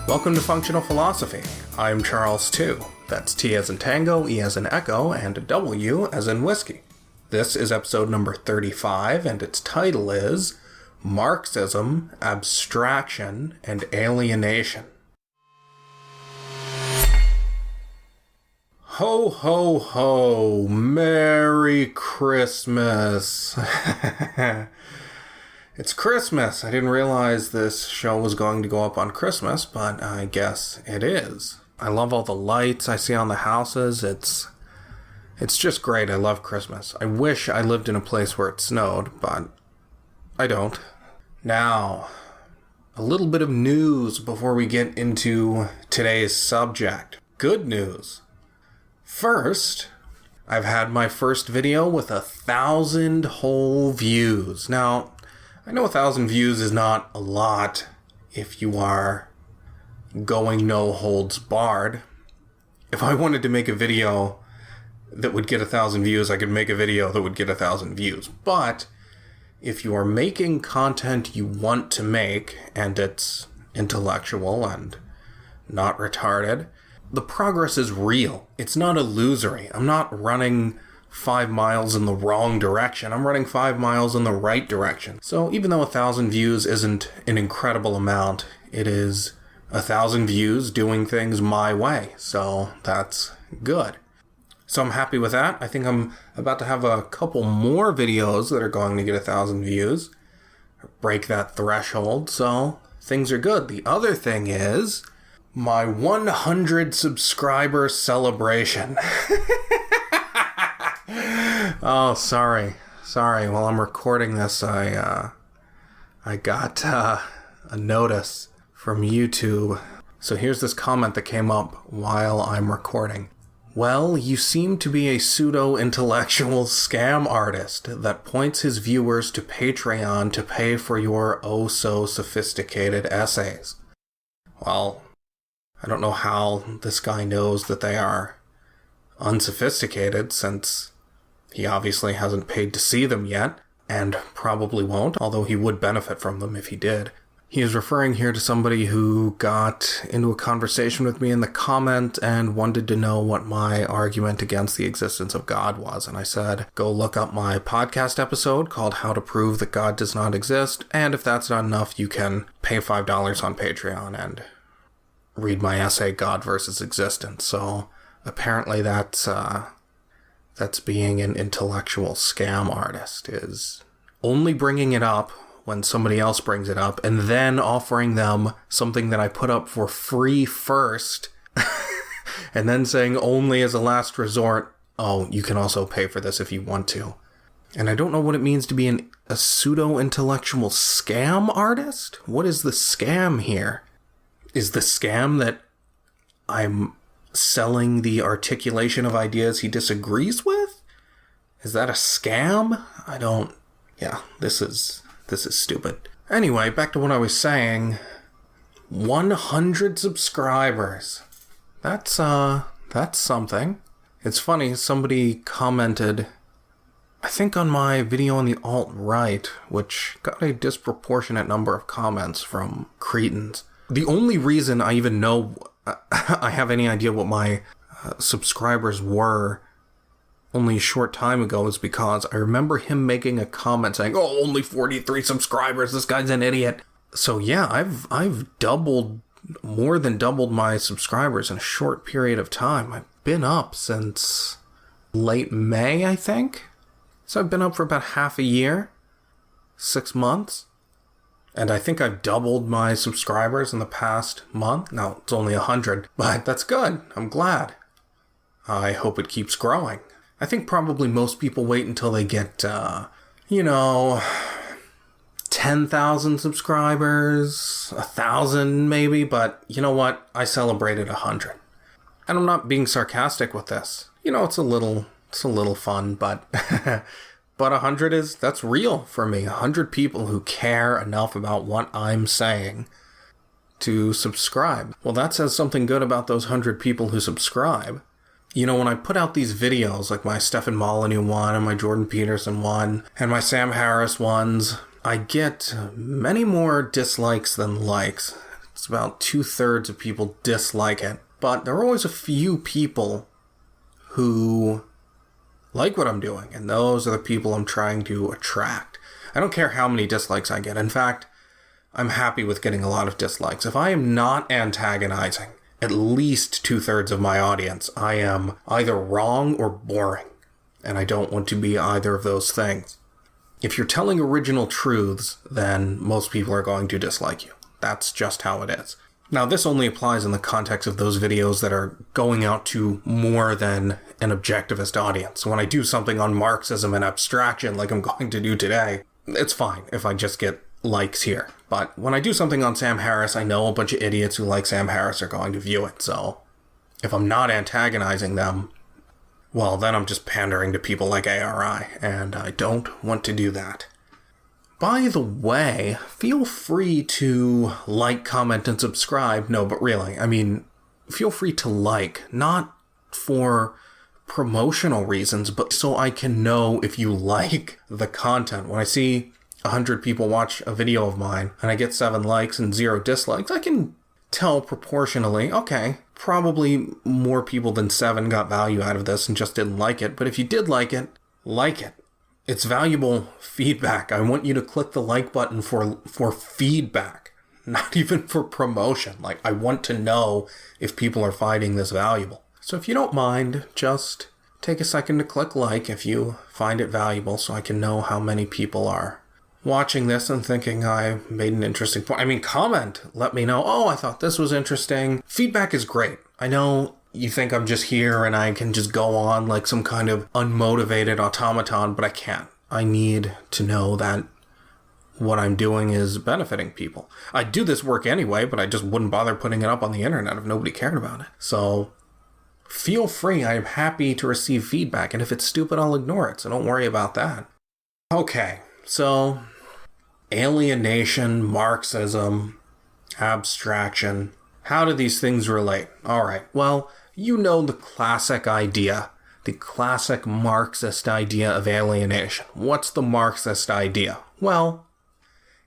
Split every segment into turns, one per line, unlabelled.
Welcome to Functional Philosophy. I'm Charles Tew. That's T as in Tango, E as in Echo, and W as in Whiskey. This is episode number 35, and its title is Marxism, Abstraction, and Alienation. Ho, ho, ho! Merry Christmas! It's Christmas! I didn't realize this show was going to go up on Christmas, but I guess it is. I love all the lights I see on the houses. It's just great. I love Christmas. I wish I lived in a place where it snowed, but I don't. Now, a little bit of news before we get into today's subject. Good news. First, I've had my first video with 1,000 whole views. Now, I know 1,000 views is not a lot if you are going no holds barred. If I wanted to make a video that would get 1,000 views, I could make a video that would get 1,000 views. But if you are making content you want to make, and it's intellectual and not retarded, the progress is real. It's not illusory. I'm not running 5 miles in the wrong direction. I'm running 5 miles in the right direction. So even though 1,000 views isn't an incredible amount, it is 1,000 views doing things my way. So that's good. So I'm happy with that. I think I'm about to have a couple more videos that are going to get 1,000 views. Break that threshold. So things are good. The other thing is my 100 subscriber celebration. Oh, sorry. While I'm recording this, I got a notice from YouTube. So here's this comment that came up while I'm recording. Well, you seem to be a pseudo-intellectual scam artist that points his viewers to Patreon to pay for your oh-so-sophisticated essays. Well, I don't know how this guy knows that they are unsophisticated, since he obviously hasn't paid to see them yet, and probably won't, although he would benefit from them if he did. He is referring here to somebody who got into a conversation with me in the comment and wanted to know what my argument against the existence of God was. And I said, go look up my podcast episode called How to Prove That God Does Not Exist, and if that's not enough, you can pay $5 on Patreon and read my essay, God versus Existence. So apparently that's being an intellectual scam artist, is only bringing it up when somebody else brings it up and then offering them something that I put up for free first and then saying only as a last resort, oh, you can also pay for this if you want to. And I don't know what it means to be a pseudo-intellectual scam artist. What is the scam here? Is the scam that I'm selling the articulation of ideas he disagrees with? Is that a scam? This is stupid. Anyway, back to what I was saying. 100 subscribers. That's something. It's funny, somebody commented, I think on my video on the alt-right, which got a disproportionate number of comments from cretins. The only reason I even know I have any idea what my subscribers were only a short time ago is because I remember him making a comment saying, oh, only 43 subscribers, this guy's an idiot. So yeah, I've more than doubled my subscribers in a short period of time. I've been up since late May, I think. So I've been up for about half a year, 6 months. And I think I've doubled my subscribers in the past month. Now, it's only 100, but that's good. I'm glad. I hope it keeps growing. I think probably most people wait until they get, 10,000 subscribers, 1,000 maybe, but you know what? I celebrated 100. And I'm not being sarcastic with this. It's a little fun, but but 100 that's real for me. 100 people who care enough about what I'm saying to subscribe. Well, that says something good about those 100 people who subscribe. When I put out these videos, like my Stephen Molyneux one and my Jordan Peterson one and my Sam Harris ones, I get many more dislikes than likes. It's about 2/3 of people dislike it. But there are always a few people who like what I'm doing, and those are the people I'm trying to attract. I don't care how many dislikes I get. In fact, I'm happy with getting a lot of dislikes. If I am not antagonizing at least 2/3 of my audience, I am either wrong or boring, and I don't want to be either of those things. If you're telling original truths, then most people are going to dislike you. That's just how it is. Now, this only applies in the context of those videos that are going out to more than an objectivist audience. When I do something on Marxism and Abstraction, like I'm going to do today, it's fine if I just get likes here. But when I do something on Sam Harris, I know a bunch of idiots who like Sam Harris are going to view it. So if I'm not antagonizing them, well, then I'm just pandering to people like ARI, and I don't want to do that. By the way, feel free to like, comment, and subscribe. No, but really, I mean, feel free to like, not for promotional reasons, but so I can know if you like the content. When I see 100 people watch a video of mine and I get 7 likes and 0 dislikes, I can tell proportionally, okay, probably more people than 7 got value out of this and just didn't like it. But if you did like it, like it. It's valuable feedback. I want you to click the like button for feedback, not even for promotion. Like, I want to know if people are finding this valuable. So if you don't mind, just take a second to click like if you find it valuable so I can know how many people are watching this and thinking I made an interesting point. I mean, comment. Let me know, oh, I thought this was interesting. Feedback is great. I know you think I'm just here and I can just go on like some kind of unmotivated automaton, but I can't. I need to know that what I'm doing is benefiting people. I do this work anyway, but I just wouldn't bother putting it up on the internet if nobody cared about it. So feel free. I'm happy to receive feedback, and if it's stupid, I'll ignore it, so don't worry about that. Okay, so alienation, Marxism, abstraction. How do these things relate? All right, well, you know the classic idea, the classic Marxist idea of alienation. What's the Marxist idea? Well,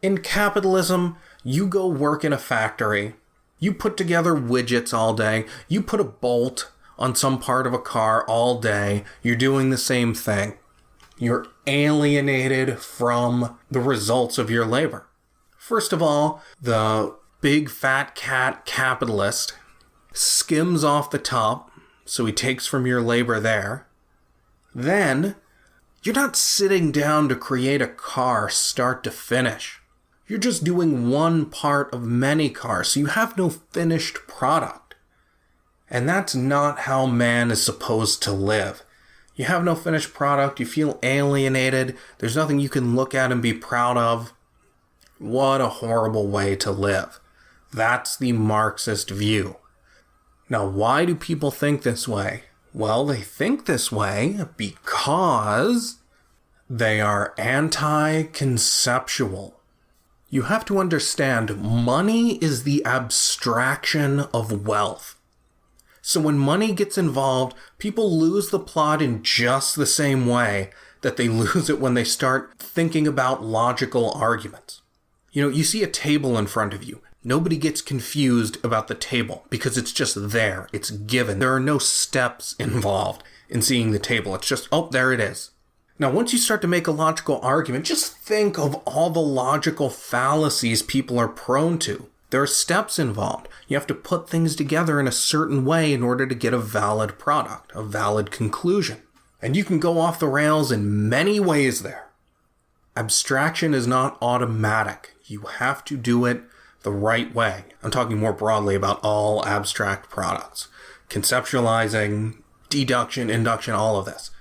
in capitalism, you go work in a factory, you put together widgets all day, you put a bolt on some part of a car all day, you're doing the same thing. You're alienated from the results of your labor. First of all, the big fat cat capitalist skims off the top, so he takes from your labor there. Then, you're not sitting down to create a car start to finish. You're just doing one part of many cars, so you have no finished product. And that's not how man is supposed to live. You have no finished product, you feel alienated, there's nothing you can look at and be proud of. What a horrible way to live. That's the Marxist view. Now, why do people think this way? Well, they think this way because they are anti-conceptual. You have to understand, money is the abstraction of wealth. So when money gets involved, people lose the plot in just the same way that they lose it when they start thinking about logical arguments. You know, you see a table in front of you. Nobody gets confused about the table because it's just there. It's given. There are no steps involved in seeing the table. It's just, oh, there it is. Now, once you start to make a logical argument, just think of all the logical fallacies people are prone to. There are steps involved. You have to put things together in a certain way in order to get a valid product, a valid conclusion. And you can go off the rails in many ways there. Abstraction is not automatic. You have to do it the right way. I'm talking more broadly about all abstract products. Conceptualizing, deduction, induction, all of this.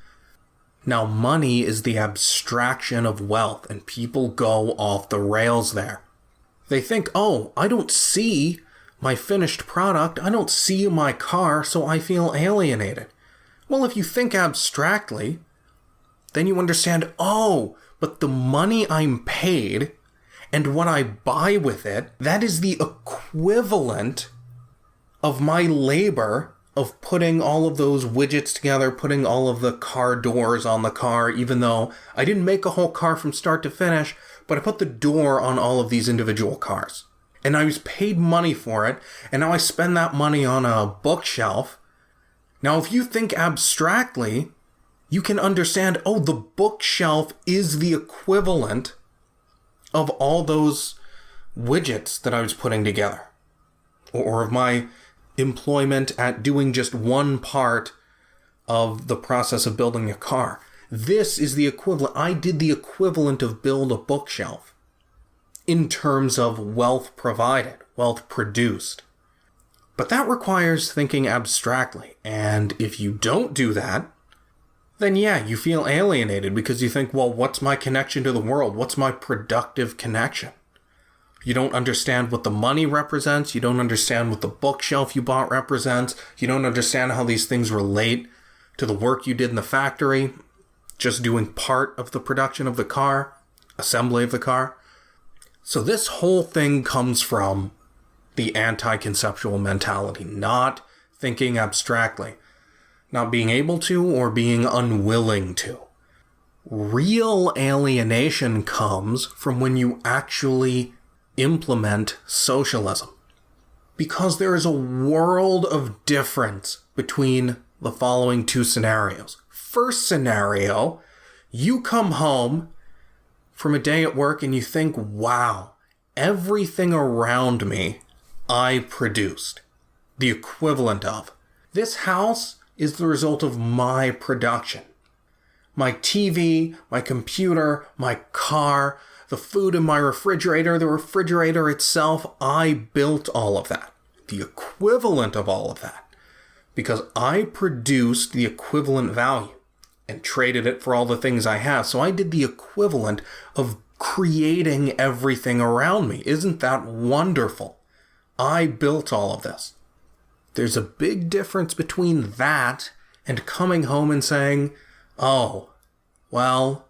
Now, money is the abstraction of wealth, and people go off the rails there. They think, oh, I don't see my finished product, I don't see my car, so I feel alienated. Well, if you think abstractly, then you understand, oh, but the money I'm paid and what I buy with it, that is the equivalent of my labor of putting all of those widgets together, putting all of the car doors on the car, even though I didn't make a whole car from start to finish, but I put the door on all of these individual cars. and I was paid money for it, and now I spend that money on a bookshelf. Now, if you think abstractly, you can understand, oh, the bookshelf is the equivalent of all those widgets that I was putting together, or of my employment at doing just one part of the process of building a car. This is the equivalent. I did the equivalent of build a bookshelf in terms of wealth provided, wealth produced. But that requires thinking abstractly. And if you don't do that, then yeah, you feel alienated because you think, well, what's my connection to the world? What's my productive connection? You don't understand what the money represents. You don't understand what the bookshelf you bought represents. You don't understand how these things relate to the work you did in the factory, just doing part of the production of the car, assembly of the car. So this whole thing comes from the anti-conceptual mentality, not thinking abstractly, not being able to or being unwilling to. Real alienation comes from when you actually implement socialism, because there is a world of difference between the following two scenarios. First scenario, you come home from a day at work and you think, wow, everything around me I produced, the equivalent of. This house is the result of my production. My TV, my computer, my car, the food in my refrigerator, the refrigerator itself, I built all of that. The equivalent of all of that. Because I produced the equivalent value and traded it for all the things I have. So I did the equivalent of creating everything around me. Isn't that wonderful? I built all of this. There's a big difference between that and coming home and saying, oh, well,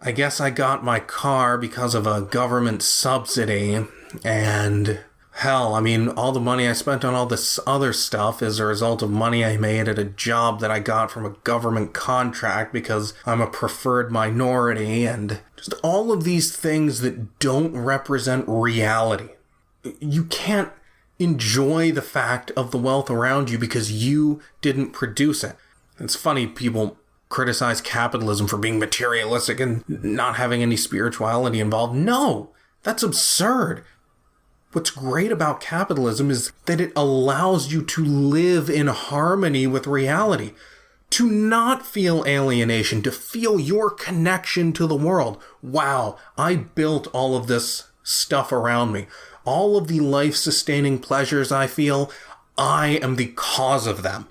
I guess I got my car because of a government subsidy, and hell, I mean, all the money I spent on all this other stuff is a result of money I made at a job that I got from a government contract because I'm a preferred minority, and just all of these things that don't represent reality. You can't enjoy the fact of the wealth around you because you didn't produce it. It's funny, people criticize capitalism for being materialistic and not having any spirituality involved. No, that's absurd. What's great about capitalism is that it allows you to live in harmony with reality, to not feel alienation, to feel your connection to the world. Wow, I built all of this stuff around me. All of the life-sustaining pleasures I feel, I am the cause of them.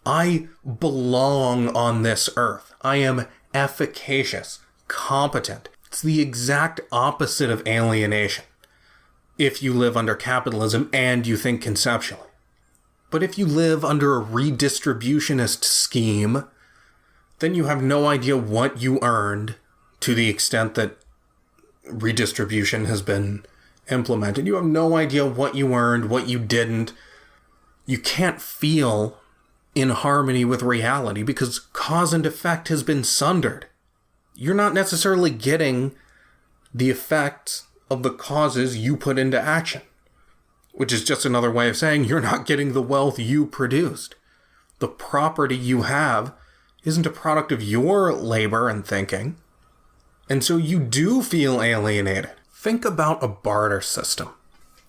I belong on this earth. I am efficacious, competent. It's the exact opposite of alienation if you live under capitalism and you think conceptually. But if you live under a redistributionist scheme, then you have no idea what you earned to the extent that redistribution has been implemented. You have no idea what you earned, what you didn't. You can't feel in harmony with reality because cause and effect has been sundered. You're not necessarily getting the effects of the causes you put into action, which is just another way of saying you're not getting the wealth you produced. The property you have isn't a product of your labor and thinking, and so you do feel alienated. Think about a barter system.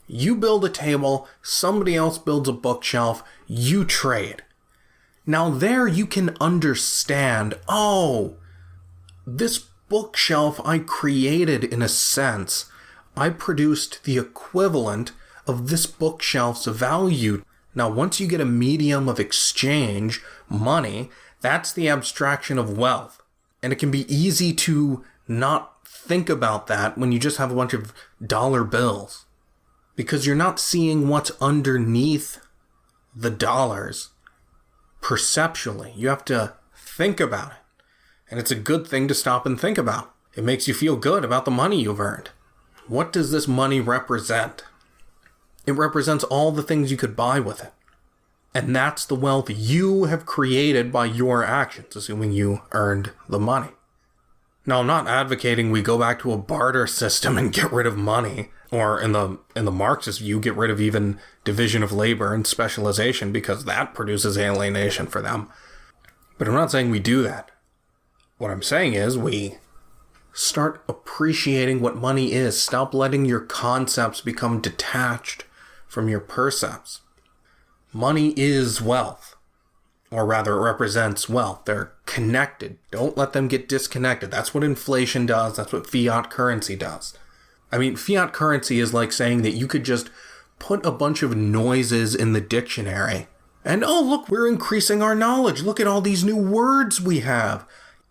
You build a table, somebody else builds a bookshelf, you trade. Now there you can understand, oh, this bookshelf I created in a sense. I produced the equivalent of this bookshelf's value. Now once you get a medium of exchange, money, that's the abstraction of wealth. And it can be easy to not think about that when you just have a bunch of dollar bills. Because you're not seeing what's underneath the dollars perceptually. You have to think about it. And it's a good thing to stop and think about. It makes you feel good about the money you've earned. What does this money represent? It represents all the things you could buy with it. And that's the wealth you have created by your actions, assuming you earned the money. Now, I'm not advocating we go back to a barter system and get rid of money. Or in the Marxist view, get rid of even division of labor and specialization because that produces alienation for them. But I'm not saying we do that. What I'm saying is we start appreciating what money is. Stop letting your concepts become detached from your percepts. Money is wealth. Or rather, it represents wealth. They're connected. Don't let them get disconnected. That's what inflation does. That's what fiat currency does. I mean, fiat currency is like saying that you could just put a bunch of noises in the dictionary and, oh, look, we're increasing our knowledge. Look at all these new words we have.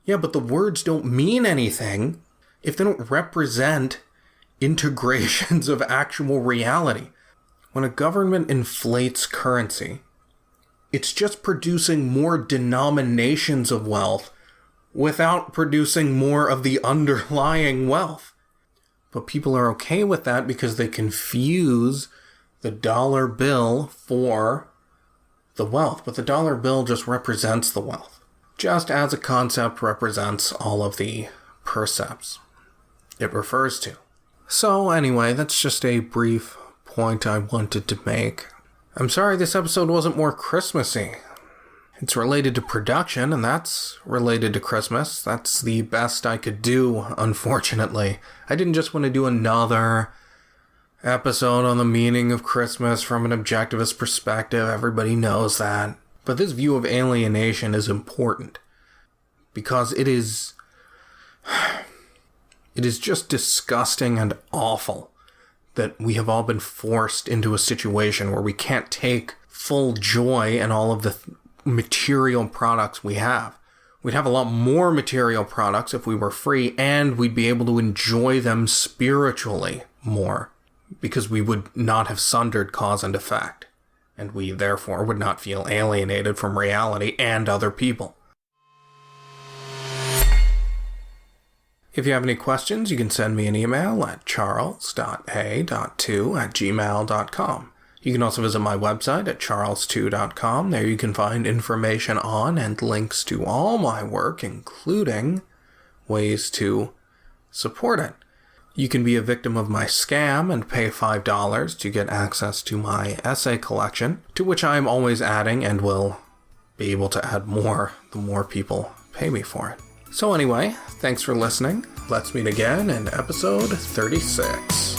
Yeah, but the words don't mean anything if they don't represent integrations of actual reality. When a government inflates currency, it's just producing more denominations of wealth without producing more of the underlying wealth. But people are okay with that because they confuse the dollar bill for the wealth. But the dollar bill just represents the wealth, just as a concept represents all of the percepts it refers to. So anyway, that's just a brief point I wanted to make. I'm sorry this episode wasn't more Christmassy. It's related to production, and that's related to Christmas. That's the best I could do, unfortunately. I didn't just want to do another episode on the meaning of Christmas from an objectivist perspective. Everybody knows that. But this view of alienation is important because it is just disgusting and awful that we have all been forced into a situation where we can't take full joy in all of the material products we have. We'd have a lot more material products if we were free, and we'd be able to enjoy them spiritually more because we would not have sundered cause and effect, and we therefore would not feel alienated from reality and other people. If you have any questions, you can send me an email at charles.a.2@gmail.com. You can also visit my website at charlestew.com. There you can find information on and links to all my work, including ways to support it. You can be a victim of my scam and pay $5 to get access to my essay collection, to which I am always adding and will be able to add more the more people pay me for it. So anyway, thanks for listening. Let's meet again in episode 36.